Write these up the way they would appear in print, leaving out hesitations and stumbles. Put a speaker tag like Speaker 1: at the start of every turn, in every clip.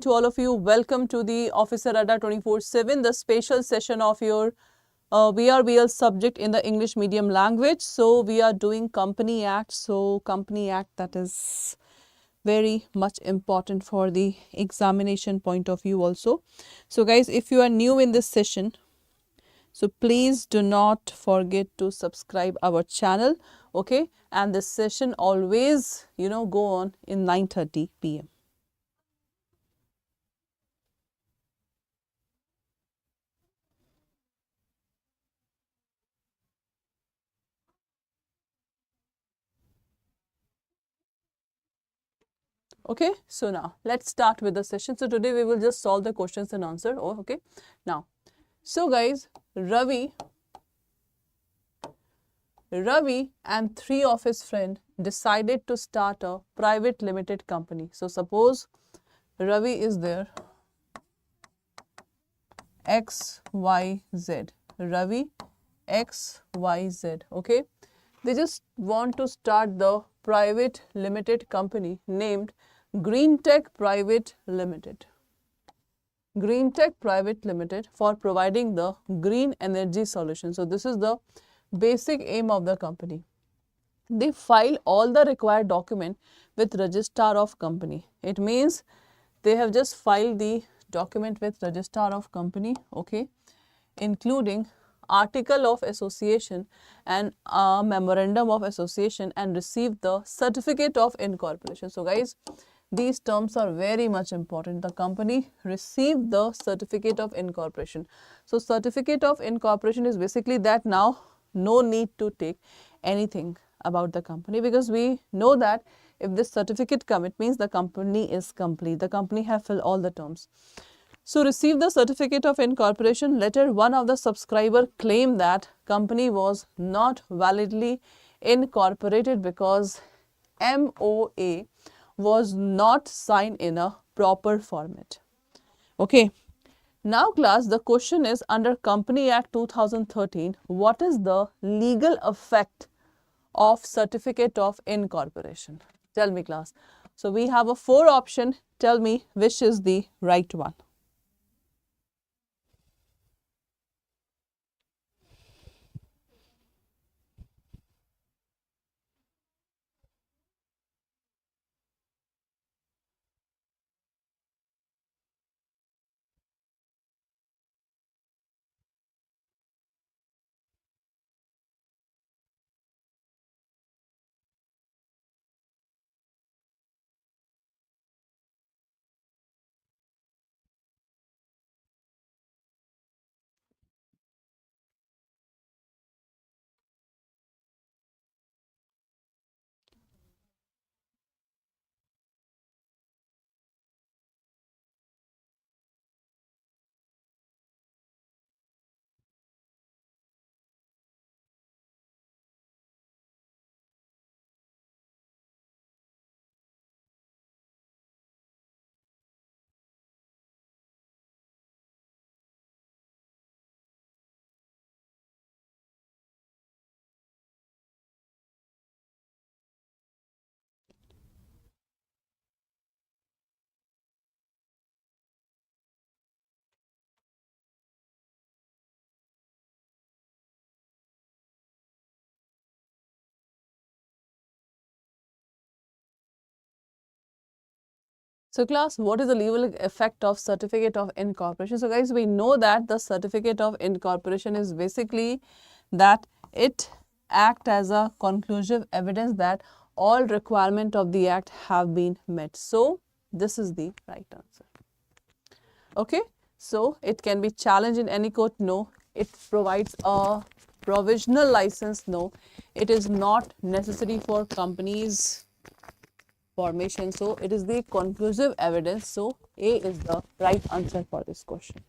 Speaker 1: to all of you. Welcome to the Officer Adda 24/7, the special session of your BRBL subject in the English medium language. So we are doing Company Act. So Company Act, that is very much important for the examination point of view also. So guys, if you are new in this session, so please do not forget to subscribe our channel, okay? And this session always, go on in 9:30 p.m. Okay, so now let's start with the session. So today we will just solve the questions and answer. Oh, okay. Now, so guys, Ravi and three of his friends decided to start a private limited company. So suppose Ravi is there, XYZ, Ravi XYZ, okay. They just want to start the private limited company named Green Tech Private Limited. Green Tech Private Limited for providing the green energy solution. So this is the basic aim of the company. They file all the required document with registrar of company. It means they have just filed the document with registrar of company, okay, including article of association and a memorandum of association, and received the certificate of incorporation. So guys, these terms are very much important. The company received the certificate of incorporation. So certificate of incorporation is basically that now no need to take anything about the company, because we know that if this certificate come, it means the company is complete. The company have filled all the terms. So receive the certificate of incorporation. Later, one of the subscriber claimed that company was not validly incorporated because MOA was not signed in a proper format. Okay. Now class, the question is, under Company Act 2013, what is the legal effect of certificate of incorporation? Tell me class. So we have a 4 option. Tell me which is the right one. So class, what is the legal effect of certificate of incorporation? So guys, we know that the certificate of incorporation is basically that it acts as a conclusive evidence that all requirement of the act have been met. So this is the right answer. Okay, so it can be challenged in any court. No. It provides a provisional license. No. It is not necessary for companies formation. So it is the conclusive evidence. So A is the right answer for this question.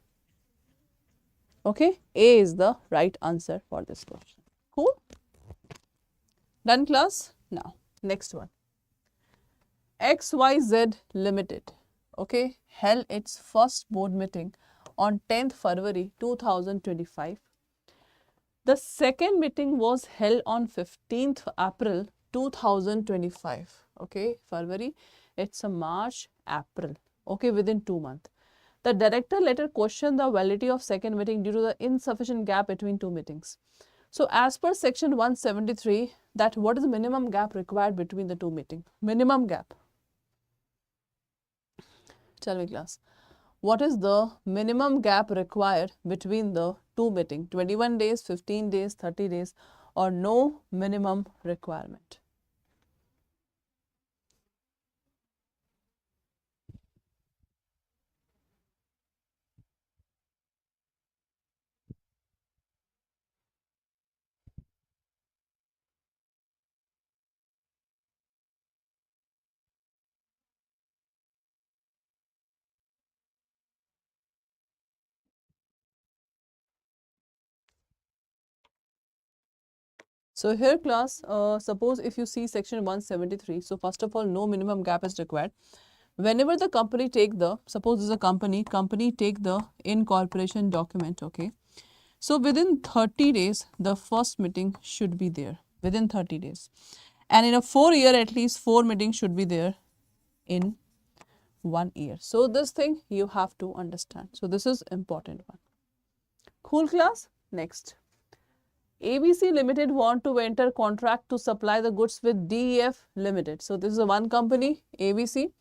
Speaker 1: Okay, A is the right answer for this question. Cool. Done class. Now next one. XYZ Limited, okay, held its first board meeting on 10th February 2025. The second meeting was held on 15th April 2025. Okay, February, it's a March, April. okay, within 2 months. The director later questioned the validity of second meeting due to the insufficient gap between 2 meetings. So as per section 173, that what is the minimum gap required between the 2 meetings? Minimum gap. Tell me class. What is the minimum gap required between the 2 meetings? 21 days, 15 days, 30 days, or no minimum requirement? So here class, suppose if you see section 173, so first of all, no minimum gap is required. Whenever the company take the, suppose this is a company take the incorporation document, okay. So within 30 days, the first meeting should be there, within 30 days. And in a 4 year, at least 4 meetings should be there in 1 year. So this thing you have to understand. So this is important one. Cool class? Next. ABC Limited want to enter contract to supply the goods with DEF Limited. So this is a one company, ABC.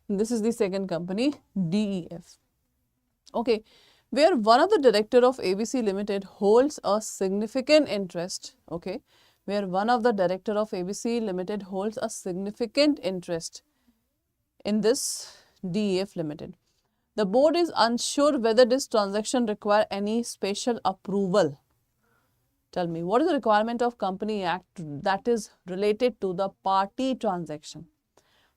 Speaker 1: This is the second company, DEF. Okay, where one of the director of ABC Limited holds a significant interest. Okay, where one of the director of ABC Limited holds a significant interest in this DEF Limited. The board is unsure whether this transaction require any special approval. Tell me, what is the requirement of Company Act that is related to the party transaction?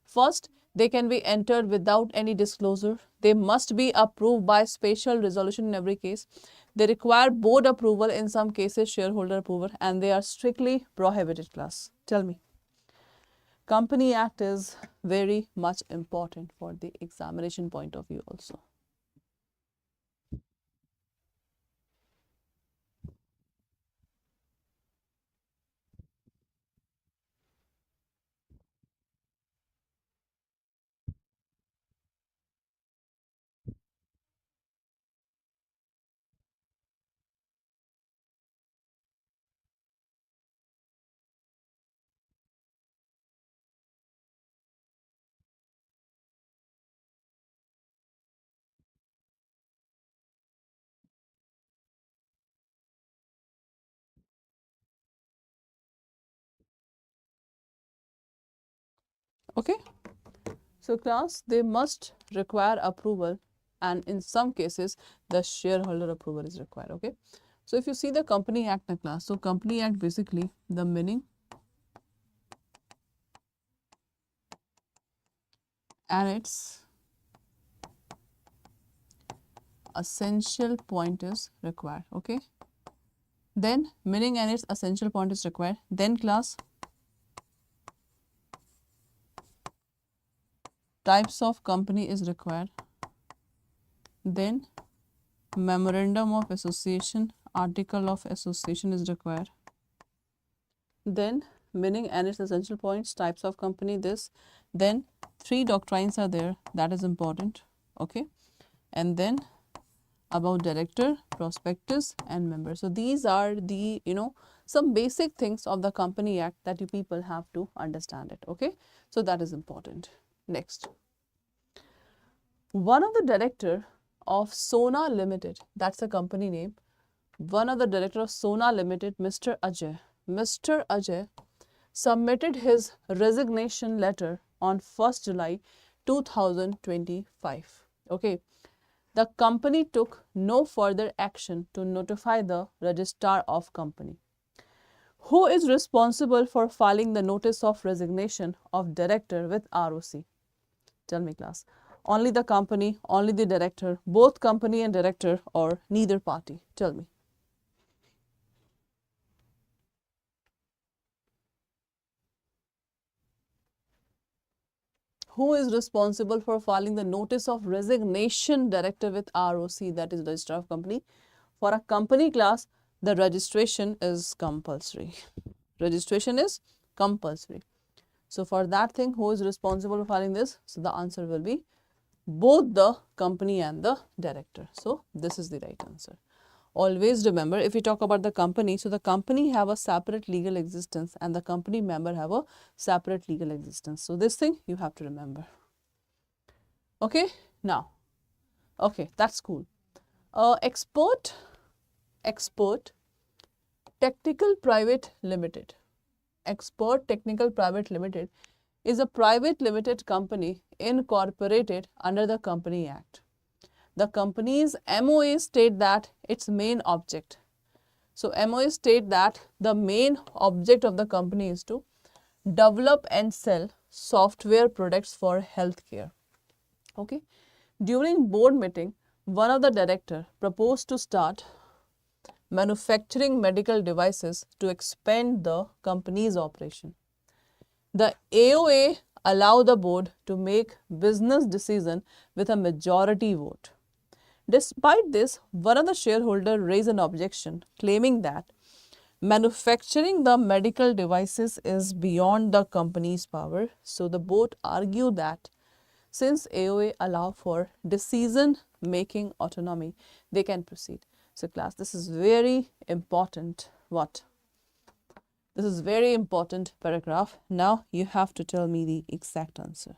Speaker 1: First, they can be entered without any disclosure. They must be approved by special resolution in every case. They require board approval, in some cases shareholder approval, and they are strictly prohibited class. Tell me. Company Act is very much important for the examination point of view also. Okay. So class, they must require approval, and in some cases the shareholder approval is required. Okay. So if you see the Company Act na class, so Company Act basically the meaning and its essential point is required. Okay. Then meaning and its essential point is required. Then class, types of company is required. Then memorandum of association, article of association is required. Then meaning and its essential points, types of company, this. Then 3 doctrines are there, that is important. Okay. And then about director, prospectus and members. So these are the, some basic things of the Company Act that you people have to understand it. Okay. So that is important. Next. One of the director of Sona Limited, that's a company name. One of the director of Sona Limited, Mr. Ajay submitted his resignation letter on 1st July 2025. Okay. The company took no further action to notify the registrar of company. Who is responsible for filing the notice of resignation of director with ROC? Tell me class. Only the company, only the director, both company and director, or neither party? Tell me. Who is responsible for filing the notice of resignation director with ROC, that is registrar of company? For a company class, the registration is compulsory. Registration is compulsory. So for that thing, who is responsible for filing this? So the answer will be both the company and the director. So this is the right answer. Always remember, if we talk about the company, so the company have a separate legal existence and the company member have a separate legal existence. So this thing you have to remember. Okay, now, okay, that's cool. Expert Technical Private Limited. Expert Technical Private Limited is a private limited company incorporated under the Company Act. The company's MOA state that its main object. So MOA state that the main object of the company is to develop and sell software products for healthcare. Okay. During board meeting, one of the director proposed to start manufacturing medical devices to expand the company's operation. The AOA allow the board to make business decision with a majority vote. Despite this, one of the shareholders raised an objection claiming that manufacturing the medical devices is beyond the company's power. So the board argued that since AOA allow for decision making autonomy, they can proceed. So class, this is very important. What? This is very important paragraph. Now you have to tell me the exact answer.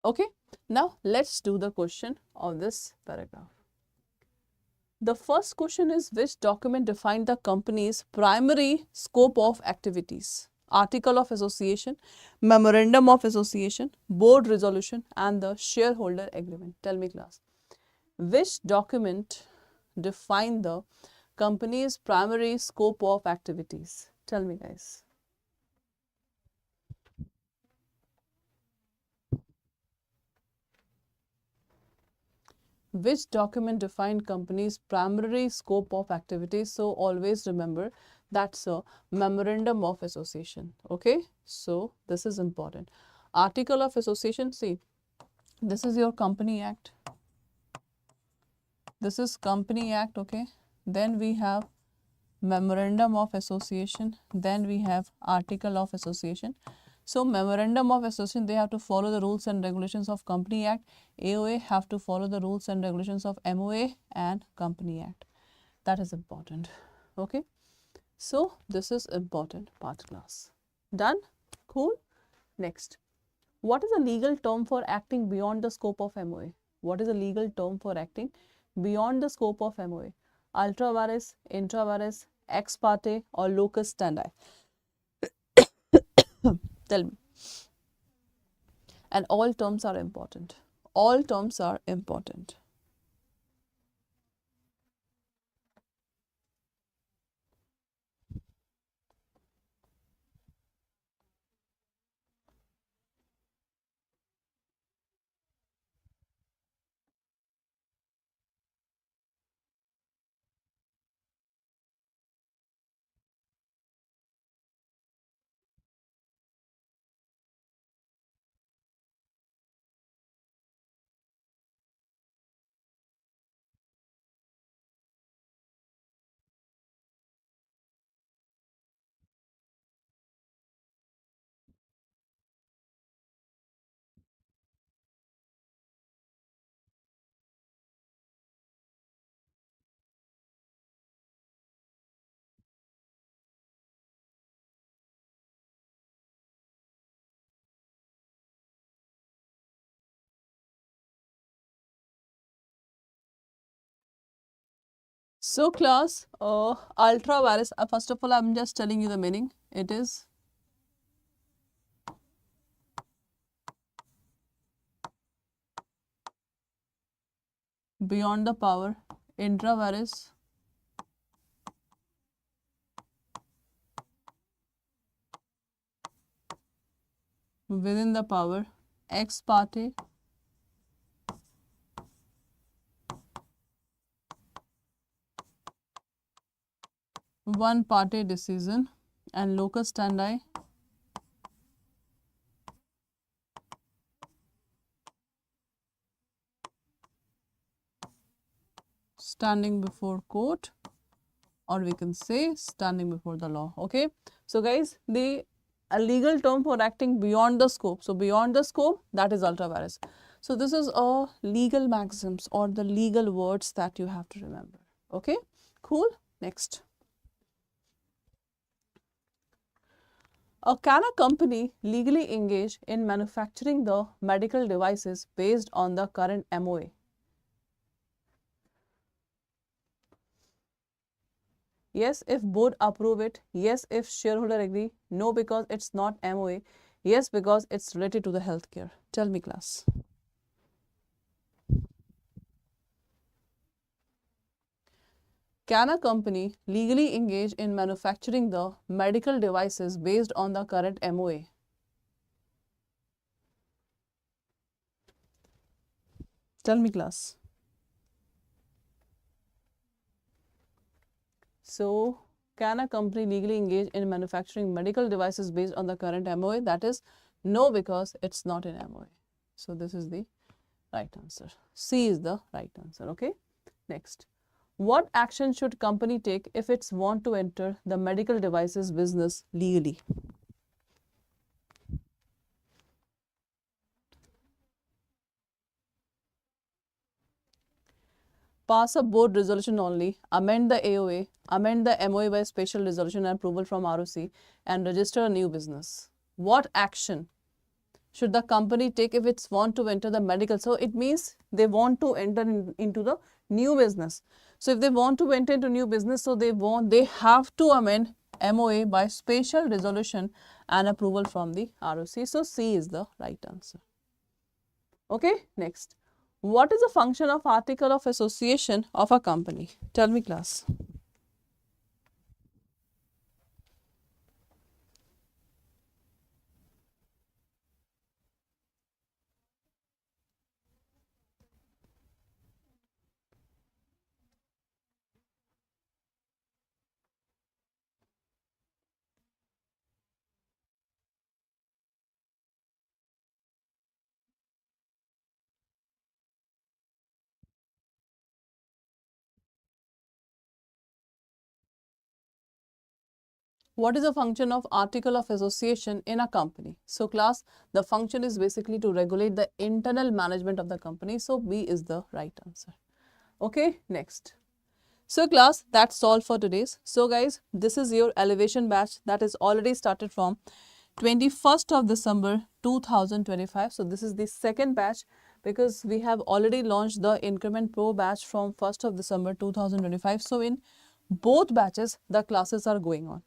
Speaker 1: Okay, now let's do the question of this paragraph. The first question is, which document defined the company's primary scope of activities? Article of Association, Memorandum of Association, Board Resolution and the Shareholder Agreement. Tell me class, which document define the company's primary scope of activities? Tell me guys. Which document define company's primary scope of activities? So always remember that's a memorandum of association. Okay, so this is important. Article of association, see, this is your company act. This is company act. Okay, then we have memorandum of association, then we have article of association. So memorandum of association, they have to follow the rules and regulations of Company Act. AOA have to follow the rules and regulations of MOA and Company Act. That is important. Okay. So this is important part class. Done? Cool. Next. What is a legal term for acting beyond the scope of MOA? What is a legal term for acting beyond the scope of MOA? Ultra vires, intra vires, ex parte or locus standi? Tell me. And all terms are important. All terms are important. So class, ultravirus, first of all I'm just telling you the meaning. It is beyond the power, intravirus within the power, ex parte one party decision, and locus standi standing before court, or we can say standing before the law. Okay, so guys, the a legal term for acting beyond the scope. So beyond the scope, that is ultravirus. So this is a legal maxims or the legal words that you have to remember. Okay, cool. Next. Can a company legally engage in manufacturing the medical devices based on the current MOA? Yes, if board approve it. Yes, if shareholder agree. No, because it's not MOA. Yes, because it's related to the healthcare. Tell me, class. Can a company legally engage in manufacturing the medical devices based on the current MOA? Tell me, class. So, can a company legally engage in manufacturing medical devices based on the current MOA? That is no, because it's not in MOA. So, this is the right answer. C is the right answer. Okay. Next. What action should company take if it's want to enter the medical devices business legally? Pass a board resolution only, amend the AOA, amend the MOA by special resolution and approval from ROC, and register a new business. What action should the company take if it's want to enter the medical? So it means they want to enter into the new business. So if they want to enter into new business, so they have to amend MOA by special resolution and approval from the ROC. So C is the right answer. Okay, next. What is the function of article of association of a company? Tell me, class. What is the function of article of association in a company? So class, the function is basically to regulate the internal management of the company. So B is the right answer. Okay, next. So class, that's all for today's. So guys, this is your elevation batch that is already started from 21st of December 2025. So this is the second batch because we have already launched the increment pro batch from 1st of December 2025. So in both batches, the classes are going on.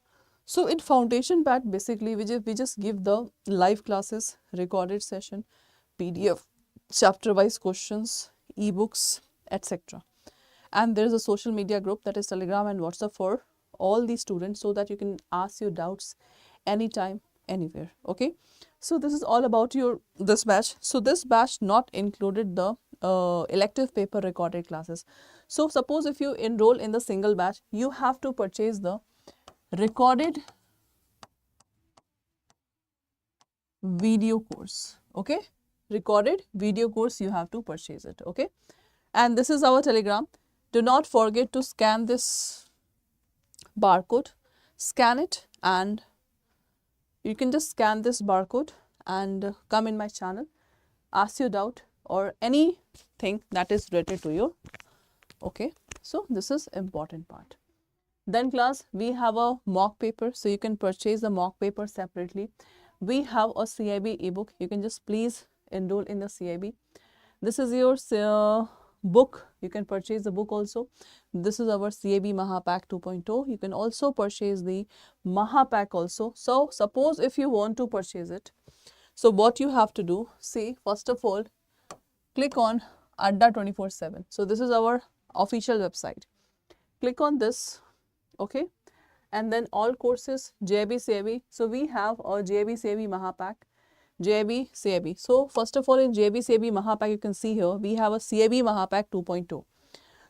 Speaker 1: So in foundation batch, basically we just give the live classes, recorded session, PDF, chapter wise questions, ebooks, etc. And there is a social media group, that is Telegram and WhatsApp, for all the students, so that you can ask your doubts anytime, anywhere. Okay, so this is all about this batch. So this batch not included the elective paper recorded classes. So suppose if you enroll in the single batch, you have to purchase the recorded video course. Okay, recorded video course, you have to purchase it. Okay, and this is our Telegram. Do not forget to scan this barcode, scan it, and you can just scan this barcode and come in my channel, ask your doubt or anything that is related to you. Okay, so this is important part. Then class, we have a mock paper, so you can purchase the mock paper separately. We have a CAIIB ebook. You can just please enroll in the CAIIB. This is your book. You can purchase the book also. This is our CAIIB Mahapack 2.0. You can also purchase the Mahapack also. So suppose if you want to purchase it, so what you have to do, see, first of all, click on Adda 24/7. So this is our official website. Click on this, okay, and then all courses, JAIIB CAIIB. So we have a JAIIB CAIIB Mahapack, JAIIB CAIIB. So first of all, in JAIIB CAIIB Mahapack, you can see here we have a CAIIB Mahapack 2.0.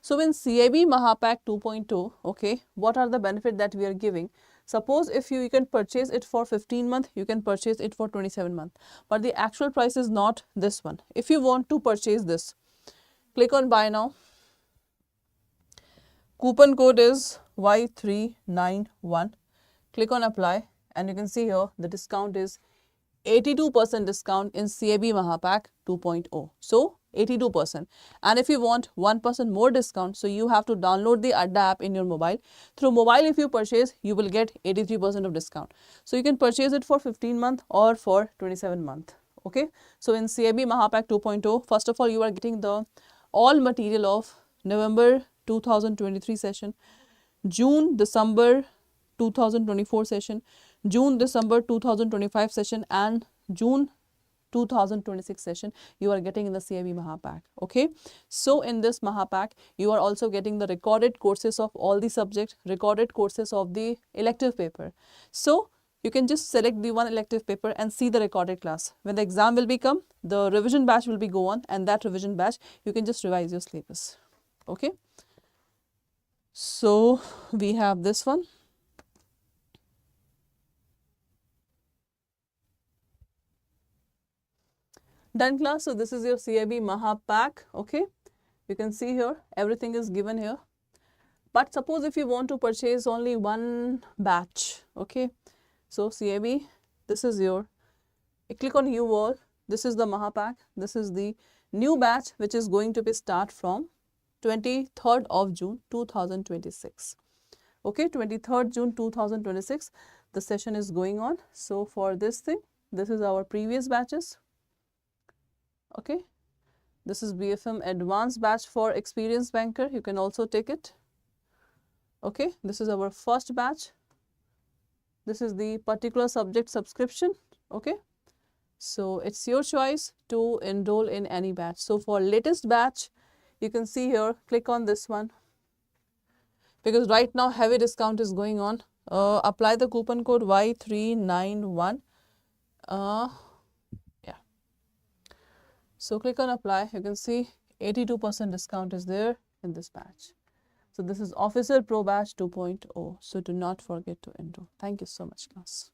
Speaker 1: So in CAIIB Mahapack 2.0, okay, what are the benefits that we are giving? Suppose if you can purchase it for 15 months, you can purchase it for 27 months. But the actual price is not this one. If you want to purchase this, click on buy now. Coupon code is Y391. Click on apply and you can see here the discount is 82% discount in CAIIB Mahapack 2.0. So 82%. And if you want 1% more discount, so you have to download the Adda app in your mobile. Through mobile, if you purchase, you will get 83% of discount. So you can purchase it for 15 month or for 27 month. Okay. So in CAIIB Mahapack 2.0, first of all, you are getting the all material of November 2023 session, June, December 2024 session, June, December 2025 session, and June 2026 session you are getting in the CAIIB Mahapack. Okay, so in this Mahapack you are also getting the recorded courses of all the subjects, recorded courses of the elective paper. So you can just select the one elective paper and see the recorded class. When the exam will become, the revision batch will be go on, and that revision batch you can just revise your syllabus. Okay, so we have this one. Done class. So this is your CAIIB Mahapack. Okay, you can see here everything is given here. But suppose if you want to purchase only one batch, okay, so CAIIB, this is your, click on new wall. This is the Mahapack. This is the new batch which is going to be start from 23rd of June 2026. Okay, 23rd June 2026 the session is going on. So for this thing, this is our previous batches. Okay, this is BFM advanced batch for experienced banker. You can also take it. Okay, this is our first batch. This is the particular subject subscription. Okay, so it's your choice to enroll in any batch. So for latest batch, you can see here, click on this one, because right now heavy discount is going on. Apply the coupon code Y391. So click on apply. You can see 82% discount is there in this batch. So this is Officer Pro Batch 2.0. So do not forget to enroll. Thank you so much, class.